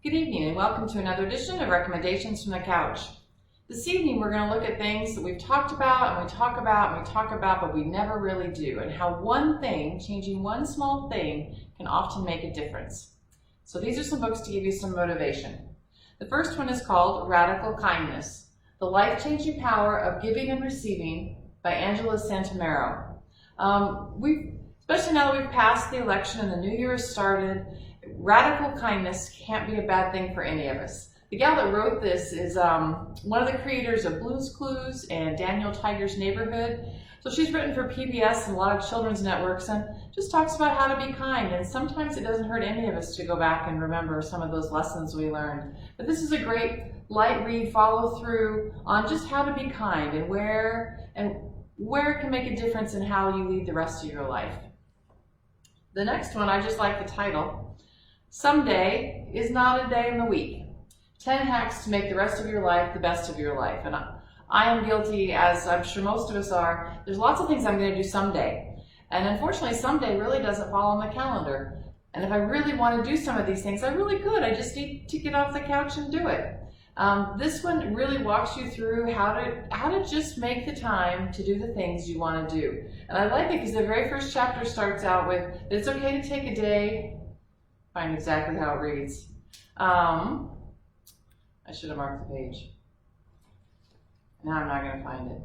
Good evening and welcome to another edition of Recommendations from the Couch. This evening we're going to look at things that we've talked about and we talk about and we talk about but we never really do, and how one thing, changing one small thing, can often make a difference. So these are some books to give you some motivation. The first one is called Radical Kindness: The Life-Changing Power of Giving and Receiving by Angela Santamero. Especially now that we've passed the election and the new year has started, radical kindness can't be a bad thing for any of us. The gal that wrote this is one of the creators of Blue's Clues and Daniel Tiger's Neighborhood. So she's written for PBS and a lot of children's networks and just talks about how to be kind. And sometimes it doesn't hurt any of us to go back and remember some of those lessons we learned. But this is a great light read, follow through on just how to be kind and where it can make a difference in how you lead the rest of your life. The next one, I just like the title. Someday is not a day in the week. 10 hacks to make the rest of your life the best of your life. And I am guilty, as I'm sure most of us are. There's lots of things I'm going to do someday. And unfortunately, someday really doesn't fall on the calendar. And if I really want to do some of these things, I really could. I just need to get off the couch and do it. This one really walks you through how to just make the time to do the things you want to do. And I like it because the very first chapter starts out with that it's okay to take a day. Find exactly how it reads. I should have marked the page. Now I'm not going to find it.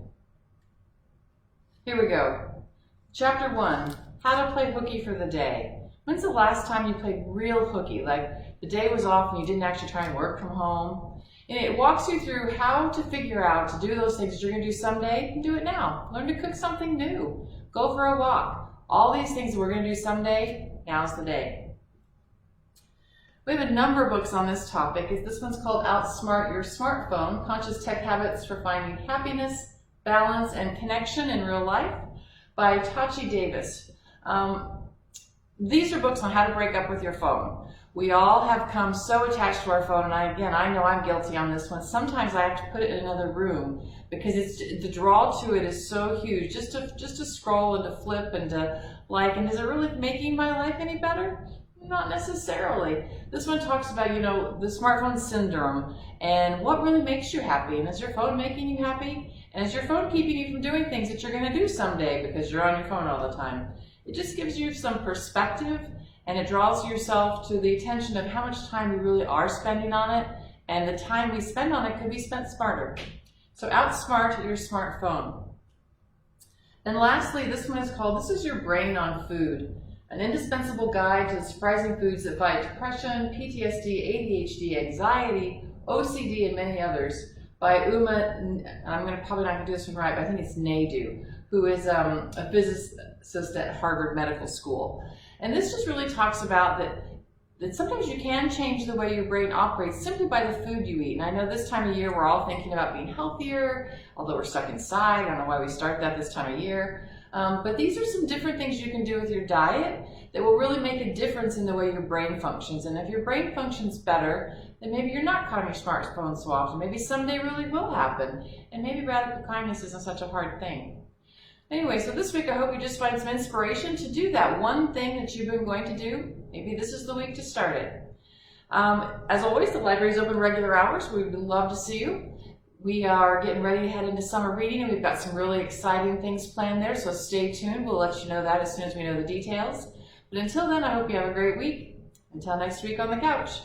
Here we go. Chapter 1, How to Play Hooky for the Day. When's the last time you played real hooky? Like the day was off and you didn't actually try and work from home. And it walks you through how to figure out to do those things that you're going to do someday and do it now. Learn to cook something new. Go for a walk. All these things that we're going to do someday, now's the day. We have a number of books on this topic. This one's called Outsmart Your Smartphone: Conscious Tech Habits for Finding Happiness, Balance, and Connection in Real Life by Tachi Davis. These are books on how to break up with your phone. We all have come so attached to our phone, and I know I'm guilty on this one. Sometimes I have to put it in another room because the draw to it is so huge. Just to scroll and to flip and to like, and is it really making my life any better? Not necessarily. This one talks about, the smartphone syndrome and what really makes you happy. And is your phone making you happy? And is your phone keeping you from doing things that you're going to do someday because you're on your phone all the time? It just gives you some perspective, and it draws yourself to the attention of how much time we really are spending on it, and the time we spend on it could be spent smarter. So outsmart your smartphone. And lastly, this one is called This Is Your Brain on Food: An Indispensable Guide to the Surprising Foods That Fight Depression, PTSD, ADHD, Anxiety, OCD, and many others by Uma, I'm probably not going to do this one right, but I think it's Naidu, who is a physicist at Harvard Medical School. And this just really talks about that sometimes you can change the way your brain operates simply by the food you eat. And I know this time of year we're all thinking about being healthier, although we're stuck inside. I don't know why we start that this time of year. But these are some different things you can do with your diet that will really make a difference in the way your brain functions. And if your brain functions better, then maybe you're not caught on your smartphone so often. Maybe someday really will happen. And maybe radical kindness isn't such a hard thing. Anyway, so this week I hope you just find some inspiration to do that one thing that you've been going to do. Maybe this is the week to start it. As always, the library is open regular hours. We would love to see you. We are getting ready to head into summer reading, and we've got some really exciting things planned there, so stay tuned. We'll let you know that as soon as we know the details. But until then, I hope you have a great week. Until next week on the couch.